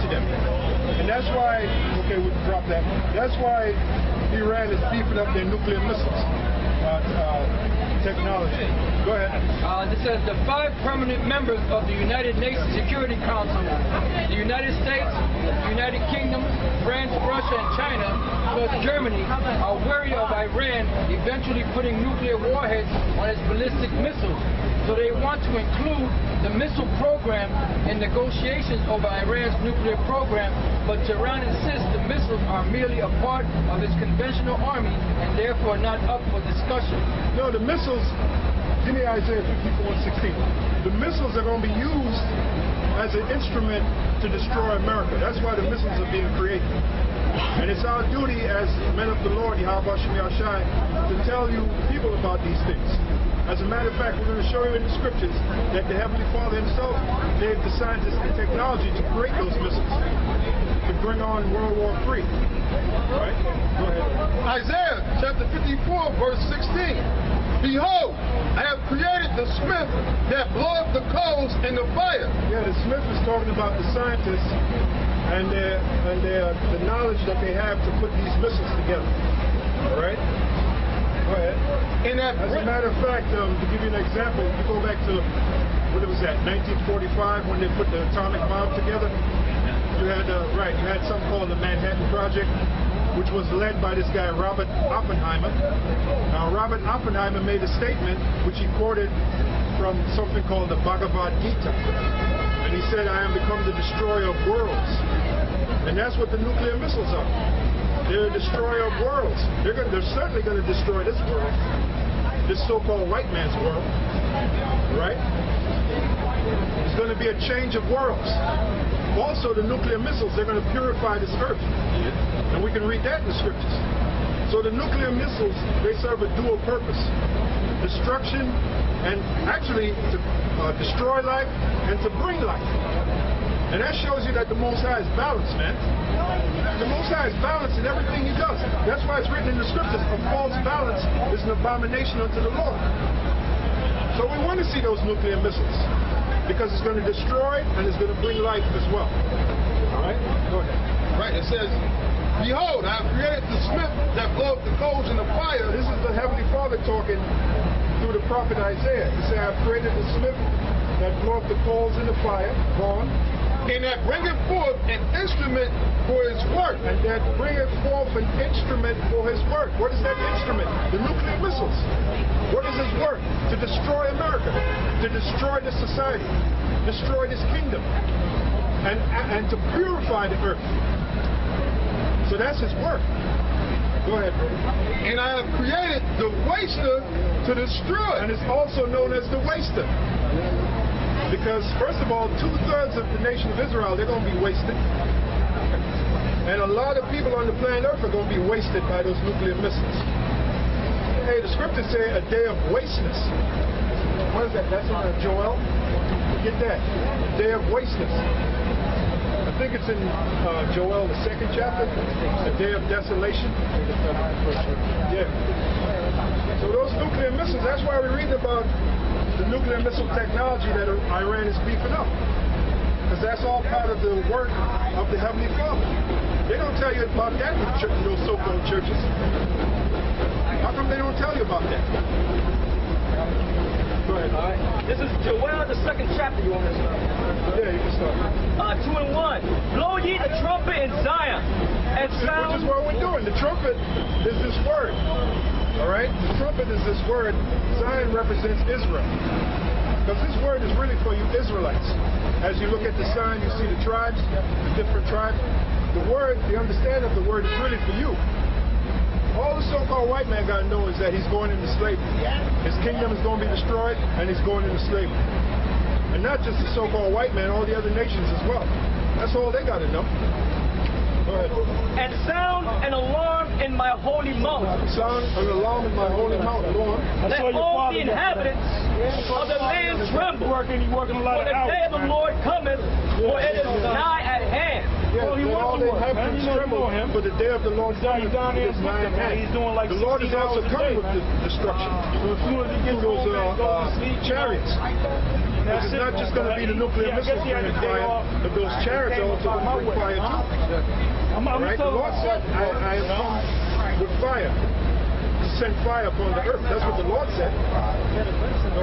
to them. And that's why, okay, we'll drop that. That's why Iran is beefing up their nuclear missiles technology. Go ahead. This says the 5 permanent members of the United Nations Security Council, the United States, the United Kingdom, France, Russia, and China, plus Germany, are wary of Iran eventually putting nuclear warheads on its ballistic missiles. So they want to include the missile program in negotiations over Iran's nuclear program, but Tehran insists the missiles are merely a part of its conventional army and therefore not up for discussion. No, the missiles, give me Isaiah 54:16. The missiles are going to be used as an instrument to destroy America. That's why the missiles are being created. And it's our duty as men of the Lord, Yahweh Shem Yahshai, to tell you people about these things. As a matter of fact, we're going to show you in the scriptures that the Heavenly Father himself gave the scientists the technology to create those missiles, to bring on World War III. Right? Go ahead. Isaiah chapter 54, verse 16. Behold, I have created the smith that bloweth the coals in the fire. Yeah, the smith is talking about the scientists and the knowledge that they have to put these missiles together. All right? Go ahead. As a matter of fact, to give you an example, if you go back to, what was that, 1945, when they put the atomic bomb together, you had something called the Manhattan Project, which was led by this guy, Robert Oppenheimer. Now, Robert Oppenheimer made a statement, which he quoted from something called the Bhagavad Gita. And he said, I am become the destroyer of worlds. And that's what the nuclear missiles are. They're a destroyer of worlds. They're certainly going to destroy this world, this so-called white man's world, right? It's going to be a change of worlds. Also, the nuclear missiles, they're going to purify this earth. And we can read that in the scriptures. So the nuclear missiles, they serve a dual purpose. Destruction and actually to destroy life and to bring life. And that shows you that the Most High is balanced, man. The Most High is balanced in everything he does. That's why it's written in the scriptures, a false balance is an abomination unto the Lord. So we want to see those nuclear missiles because it's going to destroy and it's going to bring life as well. All right? Go ahead. Right, it says, behold, I have created the smith that bloweth the coals in the fire. This is the Heavenly Father talking through the prophet Isaiah. He said, I have created the smith that bloweth the coals in the fire. Go on. And that bringeth forth an instrument for his work. And that bringeth forth an instrument for his work. What is that instrument? The nuclear missiles. What is his work? To destroy America. To destroy this society. Destroy this kingdom. And to purify the earth. So that's his work. Go ahead, brother. And I have created the waster to destroy. And it's also known as the waster. Because, first of all, 2/3 of the nation of Israel, they're going to be wasted. And a lot of people on the planet Earth are going to be wasted by those nuclear missiles. Hey, the scriptures say a day of wasteness. What is that? That's in Joel? Get that. A day of wasteness. I think it's in Joel, the 2nd chapter. A day of desolation. Yeah. So those nuclear missiles, that's why we read about the nuclear missile technology that Iran is beefing up. Because that's all part of the work of the Heavenly Father. They don't tell you about that in those so-called churches. How come they don't tell you about that? Go ahead. All right. This is Joel, the 2nd chapter. You want to start? Yeah, you can start. 2 and 1. Blow ye the trumpet in Zion, and sound. Which is what we're doing. The trumpet is this word. All right? The trumpet is this word. Zion represents Israel. Because this word is really for you Israelites. As you look at the sign, you see the tribes, the different tribes. The word, the understanding of the word is really for you. All the so-called white man got to know is that he's going into slavery. His kingdom is going to be destroyed, and he's going into slavery. And not just the so-called white man, all the other nations as well. That's all they got to know. Go ahead. And sound an alarm in my holy mountain. Sound an alarm in my holy mountain. Go on. Let all the inhabitants of the land tremble. For the day of the Lord cometh, for it is nigh at hand. Yeah, all the inhabitants tremble for the day of the Lord cometh, is nigh at hand. The Lord is also coming with the destruction through those chariots. It's not just going to be the nuclear missiles bringing fire, but those chariots are also going to bring fire too. Right? The Lord said, I have come with fire. Send fire upon the earth. That's what the Lord said. Go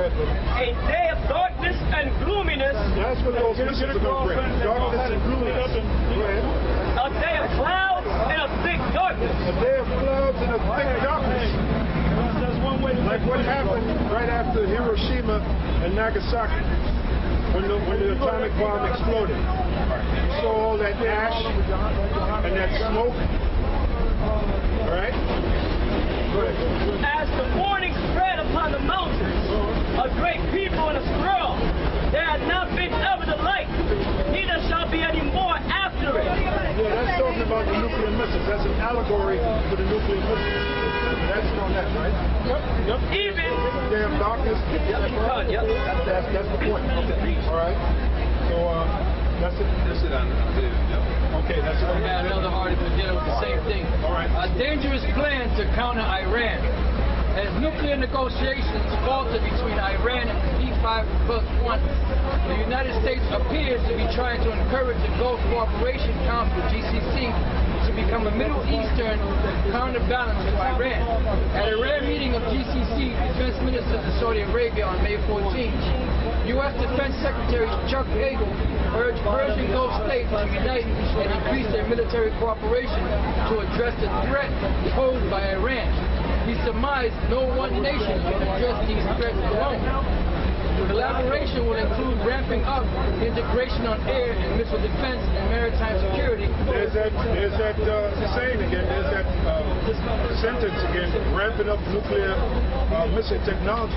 ahead, brother. A day of darkness and gloominess. That's what those missiles are going to bring. Darkness and gloominess. Go ahead. A day of clouds and a thick darkness. A day of clouds and a thick darkness. Like what happened right after Hiroshima and Nagasaki when the atomic bomb exploded. You saw all that ash and that smoke. All right? As the morning spread upon the mountains, a great people and a strong, there had not been ever the like, neither shall be any more after it. Yeah, that's talking about the nuclear missiles. That's an allegory for the nuclear missiles. That's on that, right? Yep. Even damn darkness. Yep. That's the point. Okay. All right. So that's it. That's it. Okay, that's it. We got another article dealing with the same thing. All right. A dangerous plan to counter Iran. As nuclear negotiations falter between Iran and the P5+1, the United States appears to be trying to encourage the Gulf Cooperation Council, GCC, to become a Middle Eastern counterbalance to Iran. At a rare meeting of GCC defense ministers in Saudi Arabia on May 14th, U.S. Defense Secretary Chuck Hagel urged Persian Gulf states to unite and increase their military cooperation to address the threat posed by Iran. He surmised no one nation can address these threats alone. Collaboration will include ramping up integration on air and missile defense and maritime security. There's that saying again, there's that sentence again, ramping up nuclear missile technology.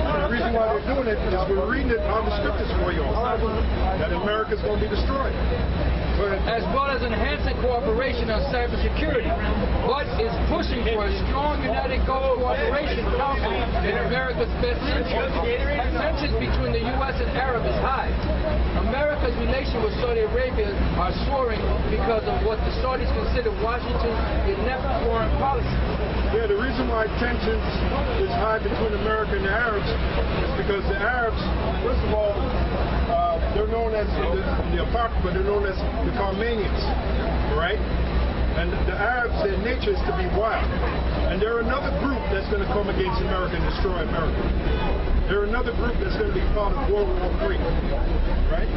And the reason why they're doing it is we're reading it on the scriptures for you all, that America's going to be destroyed. As well as enhancing cooperation on cybersecurity, but is pushing for a strong United Gulf Cooperation Council in America's best interest. Tensions between the U.S. and Arab is high. America's relation with Saudi Arabia are soaring because of what the Saudis consider Washington's inept foreign policy. Yeah, the reason why tensions is high between America and the Arabs is because the Arabs, first of all, they're known as the Apocrypha, they're known as the Carmanians, right? And the Arabs, their nature is to be wild. And they're another group that's going to come against America and destroy America. They're another group that's going to be part of World War III, right?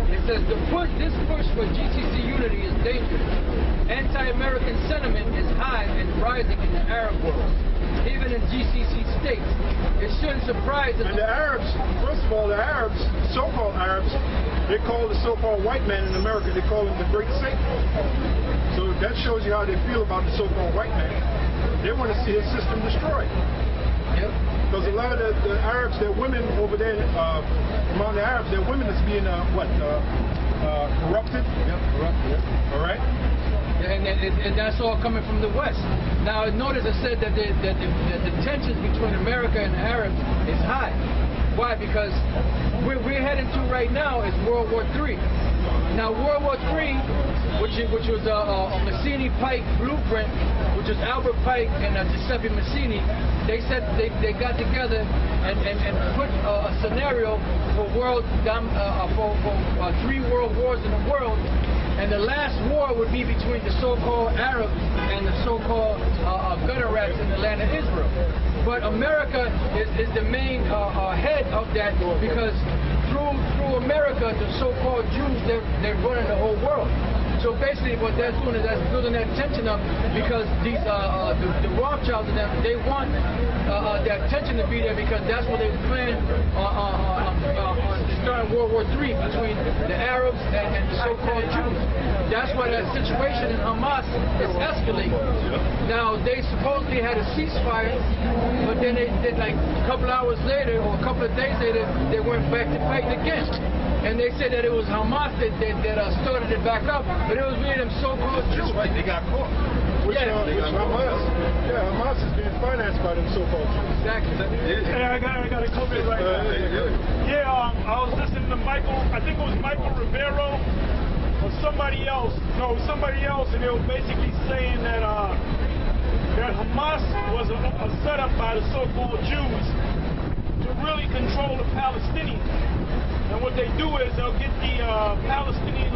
It says this push for GCC unity is dangerous. Anti-American sentiment is high and rising in the Arab world, even in GCC states. It shouldn't surprise us. And the Arabs, first of all, the Arabs, so-called Arabs, they call the so-called white man in America, they call him the Great Satan. So that shows you how they feel about the so-called white man. They want to see his system destroyed. Yep. Because a lot of the Arabs, their women over there, among the Arabs, their women is being, corrupted. Yep, corrupted. Yep. All right? And that's all coming from the West. Now, notice I said that the tensions between America and the Arabs is high. Why? Because we're heading to right now is World War III. Now, World War III, which was a Mazzini-Pike blueprint, which is Albert Pike and Giuseppe Mazzini, they said they got together and put a scenario for three world wars in the world. And the last war would be between the so-called Arabs and the so-called gutter rats in the land of Israel. But America is the main head of that because through America, the so-called Jews, they're running the whole world. So basically what that's doing is that's building that tension up because these the Rothschilds and them, they want that tension to be there because that's what they plan on starting World War III between the Arabs and the so-called Jews. That's why that situation in Hamas is escalating. Now, they supposedly had a ceasefire, but then they did like a couple hours later or a couple of days later, they went back to fighting again. And they said that it was Hamas that started it back up, but it was really them so-called Jews. That's right, they got caught. Hamas. Yeah, Hamas is being financed by them so-called Jews. Exactly. Hey, I got to come in right now. Yeah, I was listening to Michael, I think it was Michael Rivero or somebody else. No, somebody else, and they were basically saying that that Hamas was a setup by the so-called Jews to really control the Palestinians. And what they do is they'll get the Palestinian